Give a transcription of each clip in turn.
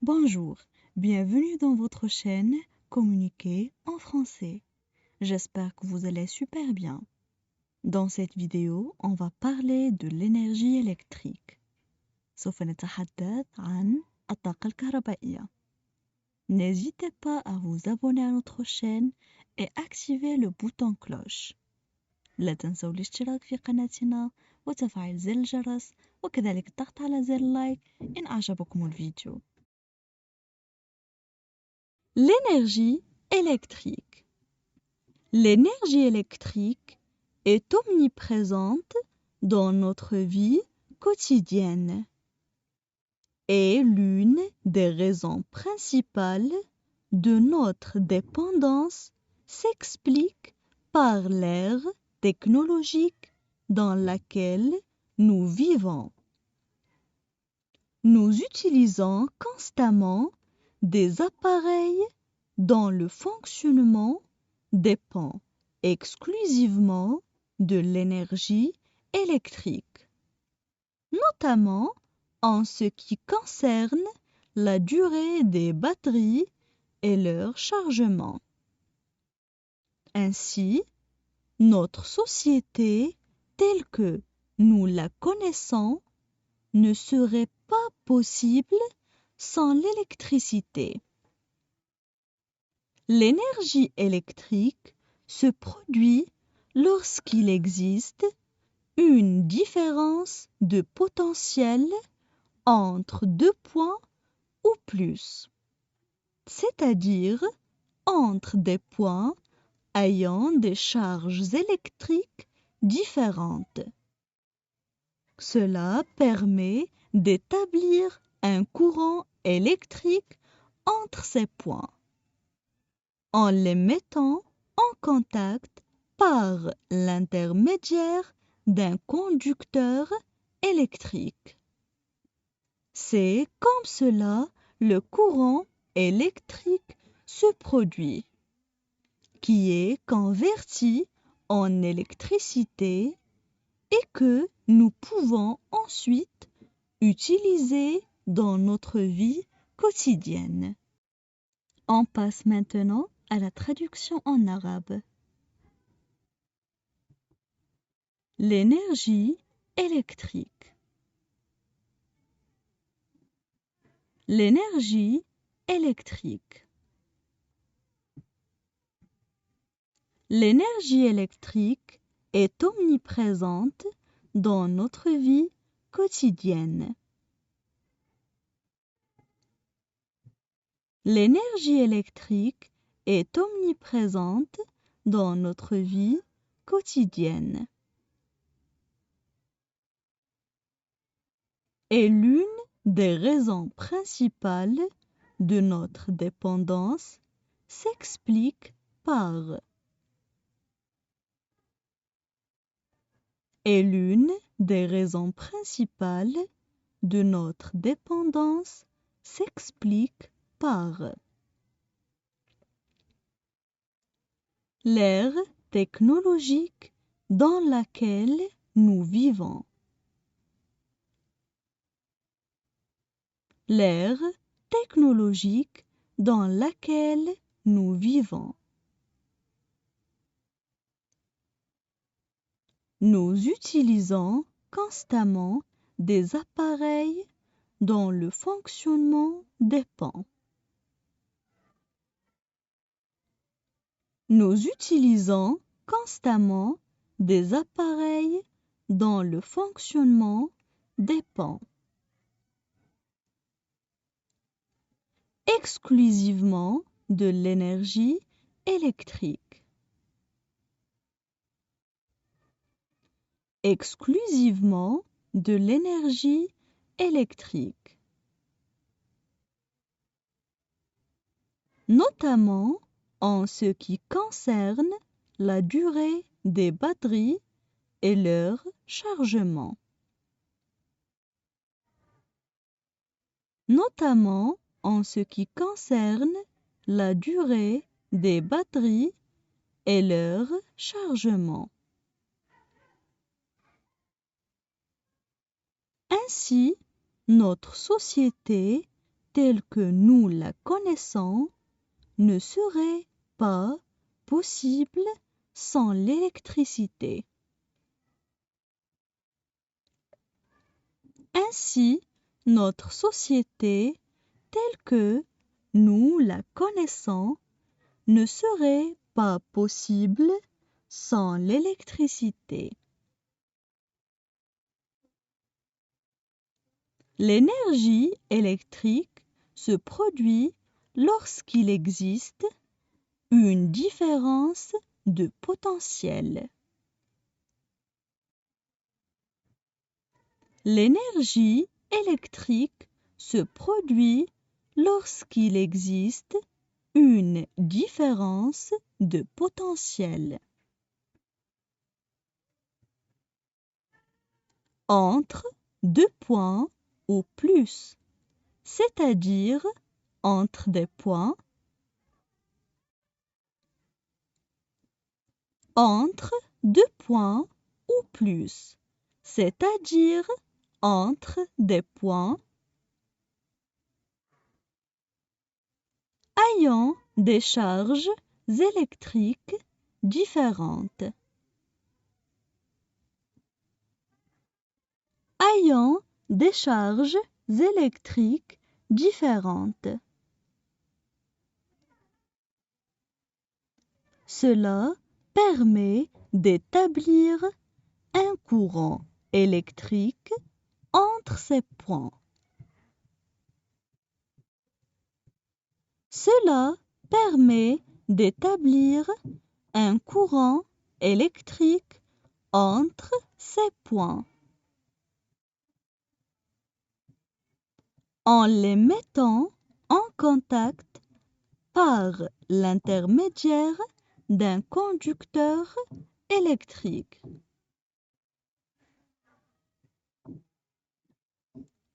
Bonjour, bienvenue dans votre chaîne Communiquer en français. J'espère que vous allez super bien. Dans cette vidéo, on va parler de l'énergie électrique. سوف نتحدث عن الطاقة الكهربائية. N'hésitez pas à vous abonner à notre chaîne et activer le bouton cloche. لا تنسوا الاشتراك في قناتنا وتفعيل زر الجرس وكذلك الضغط على زر اللايك إن أعجبكم الفيديو. L'énergie électrique. L'énergie électrique est omniprésente dans notre vie quotidienne et l'une des raisons principales de notre dépendance s'explique par l'ère technologique dans laquelle nous vivons. Nous utilisons constamment des appareils dont le fonctionnement dépend exclusivement de l'énergie électrique, notamment en ce qui concerne la durée des batteries et leur chargement. Ainsi, notre société telle que nous la connaissons ne serait pas possible sans l'électricité. L'énergie électrique se produit lorsqu'il existe une différence de potentiel entre deux points ou plus, c'est-à-dire entre des points ayant des charges électriques différentes. Cela permet d'établir un courant électrique entre ces points, en les mettant en contact par l'intermédiaire d'un conducteur électrique. C'est comme cela le courant électrique se produit, qui est converti en électricité et que nous pouvons ensuite utiliser dans notre vie quotidienne. On passe maintenant à la traduction en arabe. L'énergie électrique. L'énergie électrique. L'énergie électrique est omniprésente dans notre vie quotidienne. L'énergie électrique est omniprésente dans notre vie quotidienne. Et l'une des raisons principales de notre dépendance s'explique par Et l'une des raisons principales de notre dépendance s'explique par l'ère technologique dans laquelle nous vivons. L'ère technologique dans laquelle nous vivons. Nous utilisons constamment des appareils dont le fonctionnement dépend. Nous utilisons constamment des appareils dont le fonctionnement dépend exclusivement de l'énergie électrique. Exclusivement de l'énergie électrique. Notamment en ce qui concerne la durée des batteries et leur chargement. Notamment en ce qui concerne la durée des batteries et leur chargement. Ainsi, notre société telle que nous la connaissons ne serait pas possible sans l'électricité. Ainsi, notre société telle que nous la connaissons ne serait pas possible sans l'électricité. L'énergie électrique se produit lorsqu'il existe une différence de potentiel. L'énergie électrique se produit lorsqu'il existe une différence de potentiel entre deux points ou plus, c'est-à-dire entre des points, entre deux points ou plus, c'est-à-dire entre des points ayant des charges électriques différentes. Ayant des charges électriques différentes. Cela permet d'établir un courant électrique entre ces points. Cela permet d'établir un courant électrique entre ces points. En les mettant en contact par l'intermédiaire d'un conducteur électrique.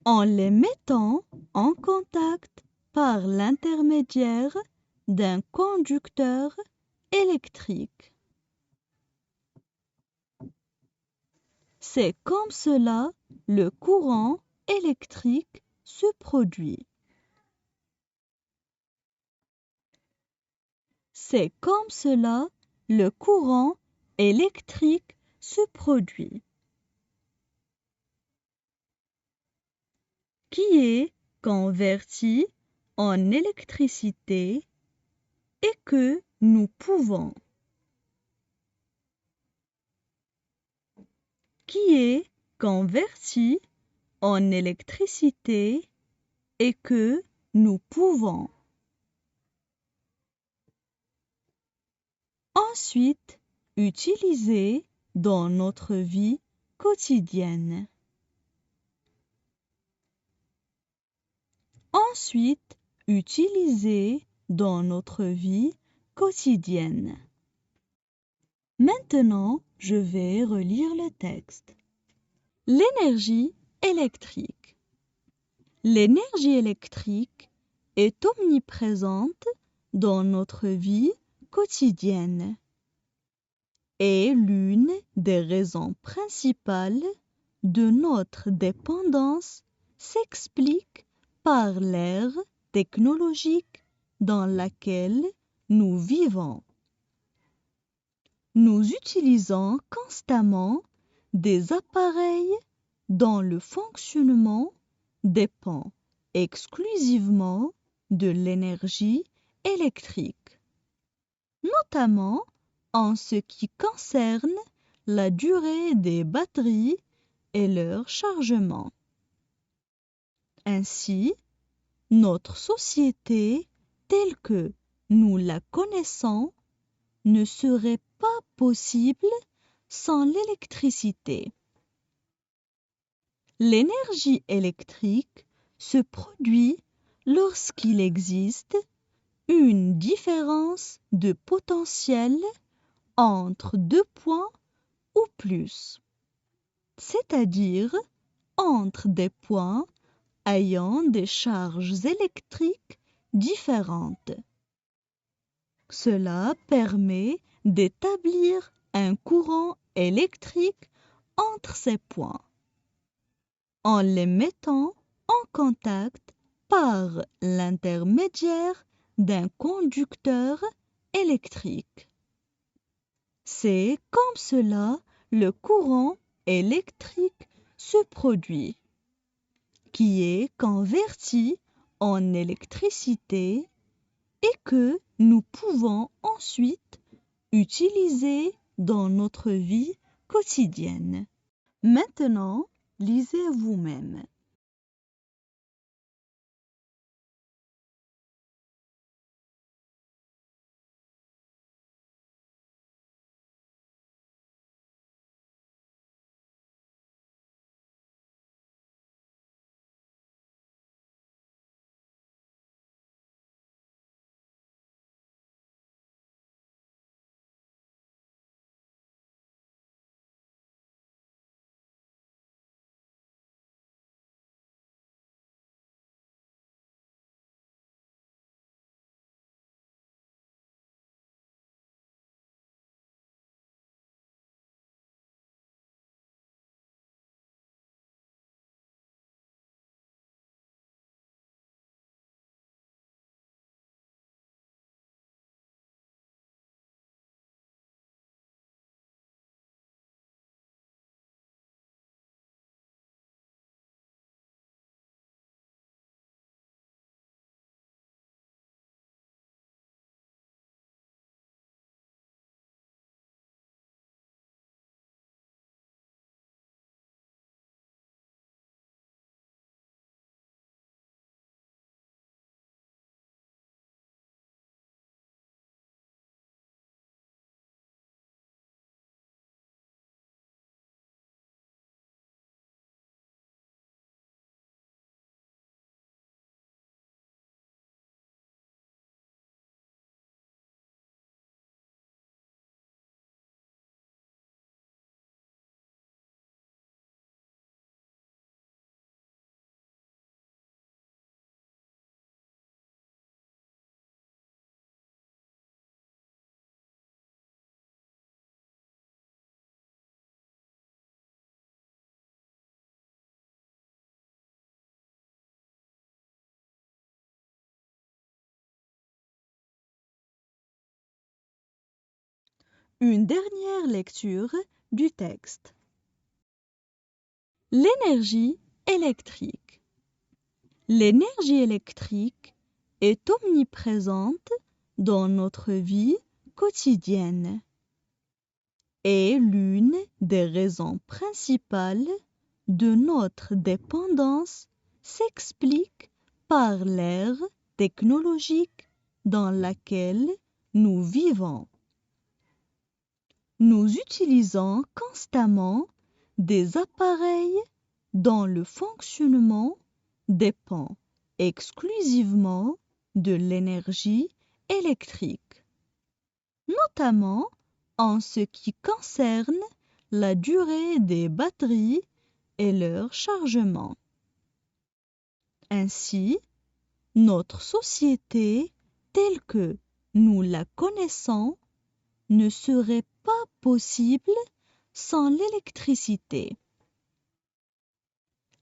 En les mettant en contact par l'intermédiaire d'un conducteur électrique. C'est comme cela le courant électrique se produit. C'est comme cela le courant électrique se produit. Qui est converti en électricité et que nous pouvons. Qui est converti en électricité et que nous pouvons. Ensuite, utiliser dans notre vie quotidienne. Ensuite, utiliser dans notre vie quotidienne. Maintenant, je vais relire le texte. L'énergie électrique. L'énergie électrique est omniprésente dans notre vie quotidienne et l'une des raisons principales de notre dépendance s'explique par l'ère technologique dans laquelle nous vivons. Nous utilisons constamment des appareils dont le fonctionnement dépend exclusivement de l'énergie électrique, notamment en ce qui concerne la durée des batteries et leur chargement. Ainsi, notre société telle que nous la connaissons ne serait pas possible sans l'électricité. L'énergie électrique se produit lorsqu'il existe une différence de potentiel entre deux points ou plus, c'est-à-dire entre des points ayant des charges électriques différentes. Cela permet d'établir un courant électrique entre ces points en les mettant en contact par l'intermédiaire d'un conducteur électrique. C'est comme cela le courant électrique se produit, qui est converti en électricité et que nous pouvons ensuite utiliser dans notre vie quotidienne. Maintenant, lisez vous-même. Une dernière lecture du texte. L'énergie électrique. L'énergie électrique est omniprésente dans notre vie quotidienne et l'une des raisons principales de notre dépendance s'explique par l'ère technologique dans laquelle nous vivons. Nous utilisons constamment des appareils dont le fonctionnement dépend exclusivement de l'énergie électrique, notamment en ce qui concerne la durée des batteries et leur chargement. Ainsi, notre société telle que nous la connaissons ne serait pas possible sans l'électricité.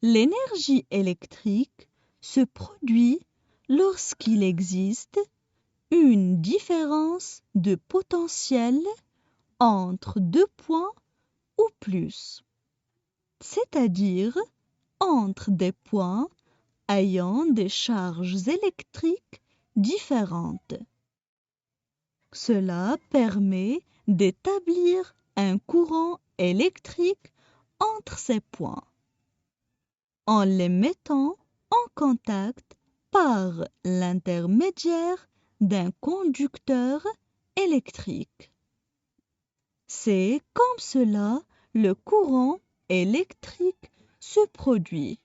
L'énergie électrique se produit lorsqu'il existe une différence de potentiel entre deux points ou plus, c'est-à-dire entre des points ayant des charges électriques différentes. Cela permet d'établir un courant électrique entre ces points, en les mettant en contact par l'intermédiaire d'un conducteur électrique. C'est comme cela le courant électrique se produit,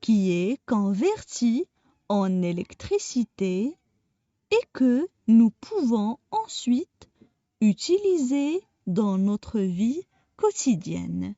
qui est converti en électricité et que nous pouvons ensuite utiliser dans notre vie quotidienne.